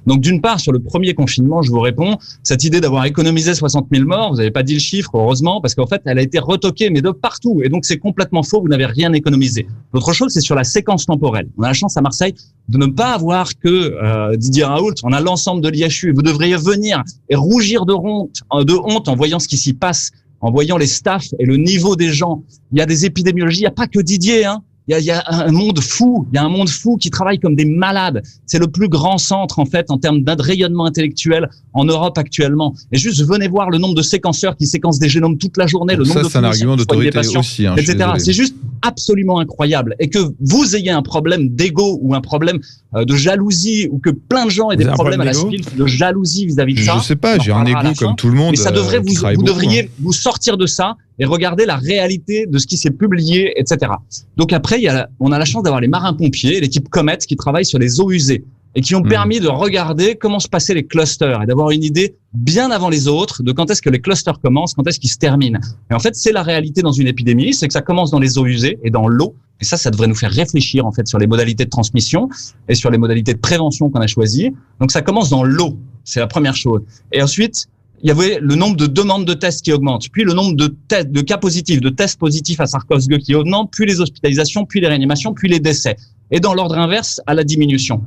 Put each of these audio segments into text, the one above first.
Donc d'une part, sur le premier confinement, je vous réponds, cette idée d'avoir économisé 60 000 morts, vous n'avez pas dit le chiffre, heureusement, parce qu'en fait, elle a été retoquée, mais de partout. Et donc c'est complètement faux, vous n'avez rien économisé. L'autre chose, c'est sur la séquence temporelle. On a la chance à Marseille de ne pas avoir que Didier Raoult, on a l'ensemble de l'IHU. Vous devriez venir et rougir de honte en voyant ce qui s'y passe, en voyant les staffs et le niveau des gens. Il y a des épidémiologies, il n'y a pas que Didier, hein. Il y a un monde fou, qui travaille comme des malades. C'est le plus grand centre, en fait, en termes de rayonnement intellectuel en Europe actuellement. Et juste, venez voir le nombre de séquenceurs qui séquencent des génomes toute la journée, donc le nombre de c'est un argument d'autorité aussi, hein, etc. C'est juste absolument incroyable. Et que vous ayez un problème d'ego ou un problème de jalousie, ou que plein de gens aient des problèmes à la SPILF de jalousie vis-à-vis de ça. Je sais pas, j'ai un ego comme tout le monde. Mais ça devrait vous devriez vous sortir de ça et regarder la réalité de ce qui s'est publié, etc. Donc après, on a la chance d'avoir les marins-pompiers, l'équipe Comet, qui travaille sur les eaux usées et qui ont permis de regarder comment se passaient les clusters et d'avoir une idée bien avant les autres de quand est-ce que les clusters commencent, quand est-ce qu'ils se terminent. Et en fait, c'est la réalité dans une épidémie, c'est que ça commence dans les eaux usées et dans l'eau. Et ça devrait nous faire réfléchir en fait sur les modalités de transmission et sur les modalités de prévention qu'on a choisies. Donc ça commence dans l'eau, c'est la première chose. Et ensuite, il y avait le nombre de demandes de tests qui augmente, puis le nombre de tests, de cas positifs, de tests positifs à SARS-CoV-2 qui augmente, puis les hospitalisations, puis les réanimations, puis les décès. Et dans l'ordre inverse, à la diminution.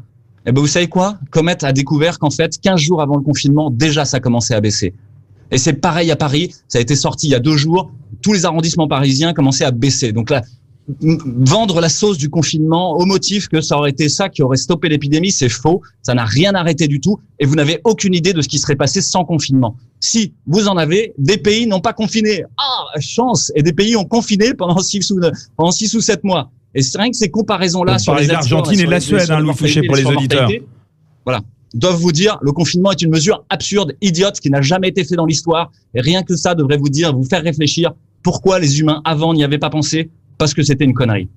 Et ben vous savez quoi? Comet a découvert qu'en fait, 15 jours avant le confinement, déjà ça commençait à baisser. Et c'est pareil à Paris, ça a été sorti il y a 2 jours, tous les arrondissements parisiens commençaient à baisser. Donc là, vendre la sauce du confinement au motif que ça aurait été ça qui aurait stoppé l'épidémie, c'est faux. Ça n'a rien arrêté du tout et vous n'avez aucune idée de ce qui serait passé sans confinement. Si vous en avez, des pays n'ont pas confiné. Ah, chance! Et des pays ont confiné pendant 6 ou 7 mois. Et c'est rien que ces comparaisons-là sur les l'Argentine et la Suède, Louis Fouché, pour les auditeurs. Voilà. Doivent vous dire, le confinement est une mesure absurde, idiote, qui n'a jamais été fait dans l'histoire. Et rien que ça devrait vous faire réfléchir pourquoi les humains avant n'y avaient pas pensé. Parce que c'était une connerie.